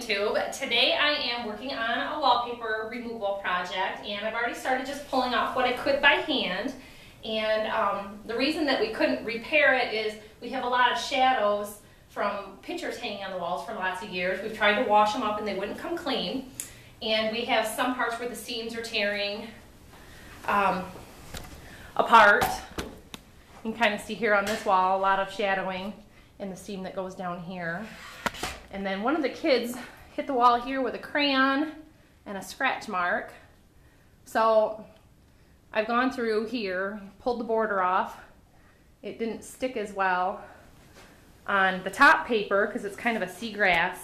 YouTube. Today I am working on a wallpaper removal project, and I've already started just pulling off what I could by hand. And the reason that we couldn't repair it is we have a lot of shadows from pictures hanging on the walls for lots of years. We've tried to wash them up and they wouldn't come clean. And we have some parts where the seams are tearing apart. You can kind of see here on this wall a lot of shadowing in the seam that goes down here. And then one of the kids hit the wall here with a crayon and a scratch mark. So I've gone through here, pulled the border off. It didn't stick as well on the top paper because it's kind of a seagrass.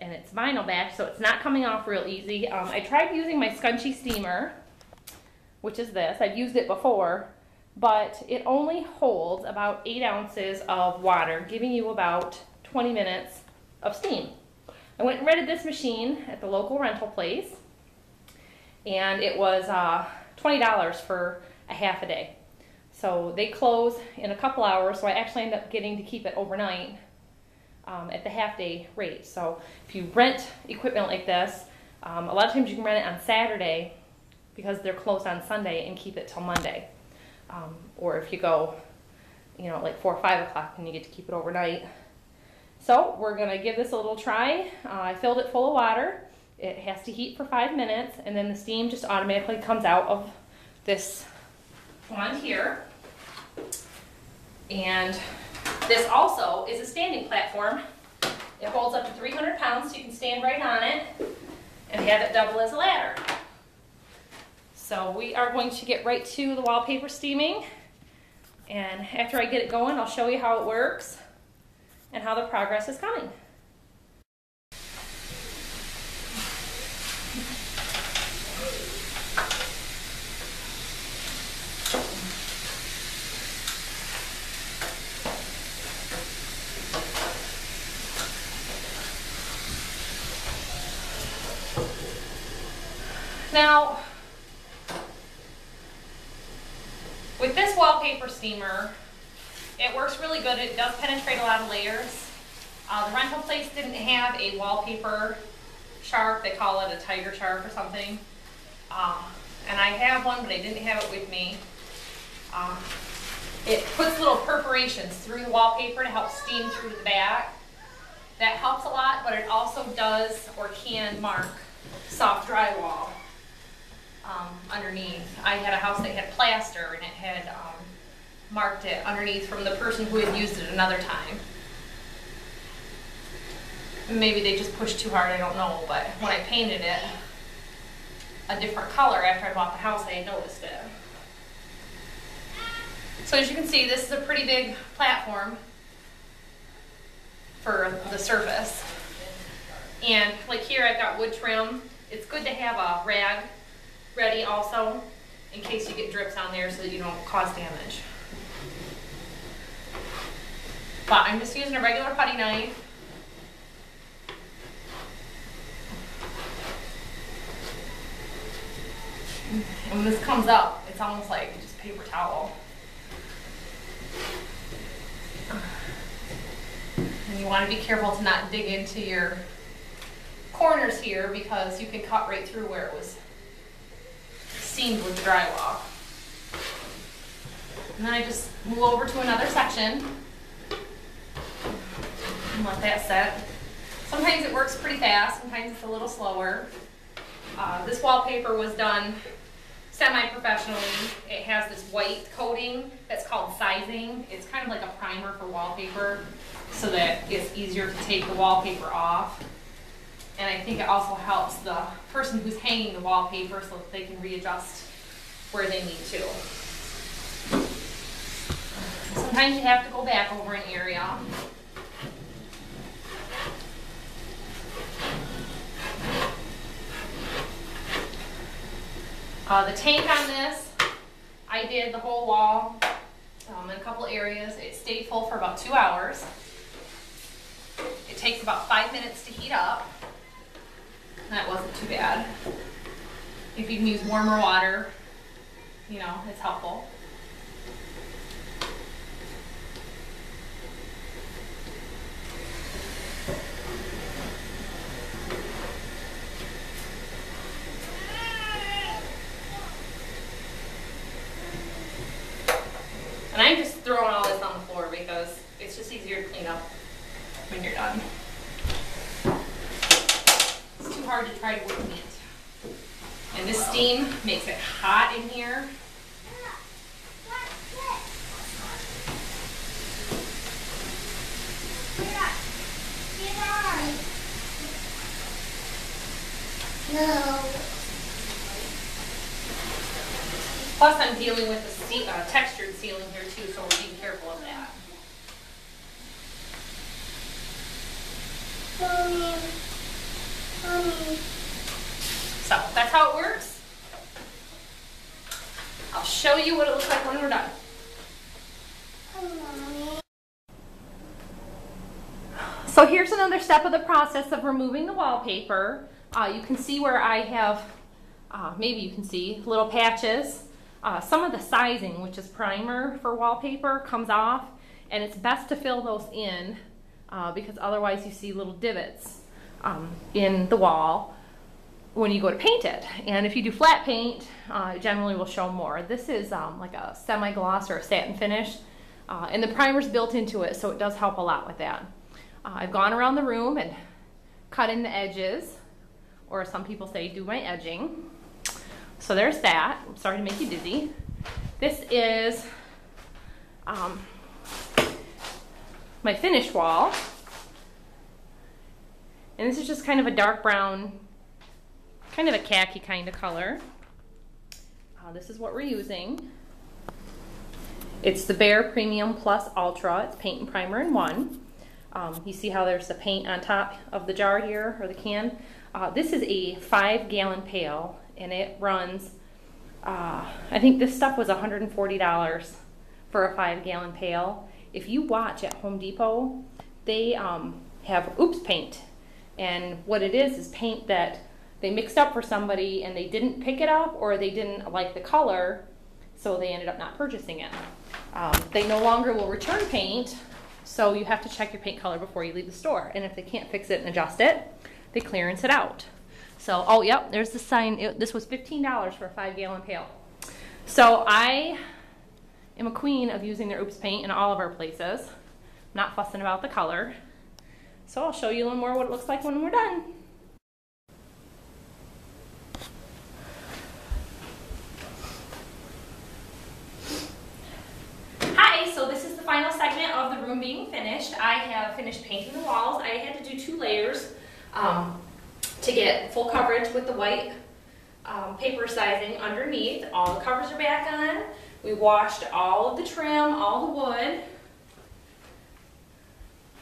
And it's vinyl back, so it's not coming off real easy. I tried using my scunchie steamer, which is this. I've used it before, but it only holds about 8 ounces of water, giving you about 20 minutes of steam. I went and rented this machine at the local rental place, and it was $20 for a half a day. So they close in a couple hours, so I actually end up getting to keep it overnight at the half-day rate. So if you rent equipment like this, a lot of times you can rent it on Saturday because they're closed on Sunday and keep it till Monday. Or if you go, you know, like 4 or 5 o'clock, and you get to keep it overnight. So we're going to give this a little try. I filled it full of water. It has to heat for 5 minutes, and then the steam just automatically comes out of this wand here. And this also is a standing platform. It holds up to 300 pounds, so you can stand right on it and have it double as a ladder. So we are going to get right to the wallpaper steaming. And after I get it going, I'll show you how it works and how the progress is coming. Now, with this wallpaper steamer, it works really good. It does penetrate a lot of layers. The rental place didn't have a wallpaper shark. They call it a tiger shark or something. And I have one, but I didn't have it with me. It puts little perforations through the wallpaper to help steam through the back. That helps a lot, but it also does or can mark soft drywall underneath. I had a house that had plaster, and it had marked it underneath from the person who had used it another time. Maybe they just pushed too hard, I don't know, but when I painted it a different color after I bought the house, I had noticed it. So as you can see, this is a pretty big platform for the surface. And like here, I've got wood trim. It's good to have a rag ready also in case you get drips on there so that you don't cause damage. But I'm just using a regular putty knife. And when this comes up, it's almost like just paper towel. And you want to be careful to not dig into your corners here because you can cut right through where it was seamed with the drywall. And then I just move over to another section and let that set. Sometimes it works pretty fast, sometimes it's a little slower. This wallpaper was done semi-professionally. It has this white coating that's called sizing. It's kind of like a primer for wallpaper so that it's easier to take the wallpaper off. And I think it also helps the person who's hanging the wallpaper so that they can readjust where they need to. Sometimes you have to go back over an area. The tank on this, I did the whole wall in a couple areas. It stayed full for about 2 hours. It takes about 5 minutes to heat up. That wasn't too bad. If you can use warmer water, you know, it's helpful. And I'm just throwing all this on the floor because it's just easier to clean up when you're done. It's too hard to try to work it. And this steam makes it hot in here. No. Plus I'm dealing with the textured ceiling here too, so we're being careful of that. So that's how it works. I'll show you what it looks like when we're done. So here's another step of the process of removing the wallpaper. You can see where I have, maybe you can see, little patches. Some of the sizing, which is primer for wallpaper, comes off, and it's best to fill those in because otherwise you see little divots in the wall when you go to paint it. And if you do flat paint, it generally will show more. This is like a semi-gloss or a satin finish, and the primer's built into it, so it does help a lot with that. I've gone around the room and cut in the edges, or some people say do my edging. So there's that. I'm sorry to make you dizzy. This is my finished wall. And this is just kind of a dark brown, kind of a khaki kind of color. This is what we're using. It's the Behr Premium Plus Ultra. It's paint and primer in one. You see how there's the paint on top of the jar here, or the can? This is a 5-gallon pail, and it runs, I think this stuff was $140 for a 5-gallon pail. If you watch at Home Depot, they have oops paint. And what it is paint that they mixed up for somebody and they didn't pick it up, or they didn't like the color, so they ended up not purchasing it. They no longer will return paint, so you have to check your paint color before you leave the store. And if they can't fix it and adjust it, they clearance it out. So, oh yep, there's the sign. This was $15 for a 5-gallon pail. So I am a queen of using their oops paint in all of our places. I'm not fussing about the color. So I'll show you a little more what it looks like when we're done. Hi, so this is the final segment of the room being finished. I have finished painting the walls. I had to do 2 layers to get full coverage with the white paper sizing underneath. All the covers are back on. We washed all of the trim, all the wood.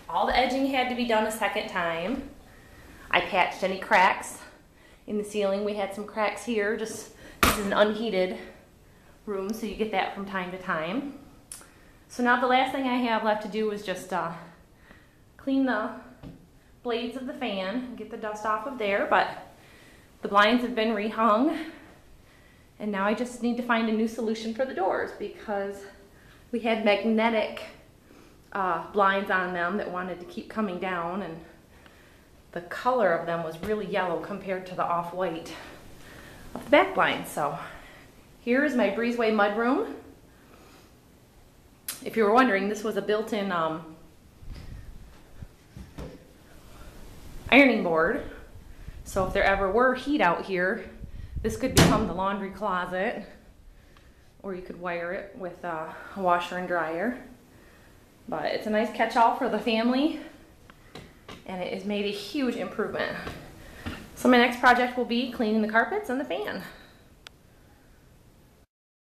All the edging had to be done a second time. I patched any cracks in the ceiling. We had some cracks here. This is an unheated room, so you get that from time to time. So now the last thing I have left to do is just clean the blades of the fan and get the dust off of there, but the blinds have been rehung, and now I just need to find a new solution for the doors because we had magnetic blinds on them that wanted to keep coming down, and the color of them was really yellow compared to the off-white of the back blinds. So here is my breezeway mudroom. If you were wondering, this was a built-in ironing board. So if there ever were heat out here, this could become the laundry closet, or you could wire it with a washer and dryer. But it's a nice catch-all for the family, and it has made a huge improvement. So my next project will be cleaning the carpets and the fan.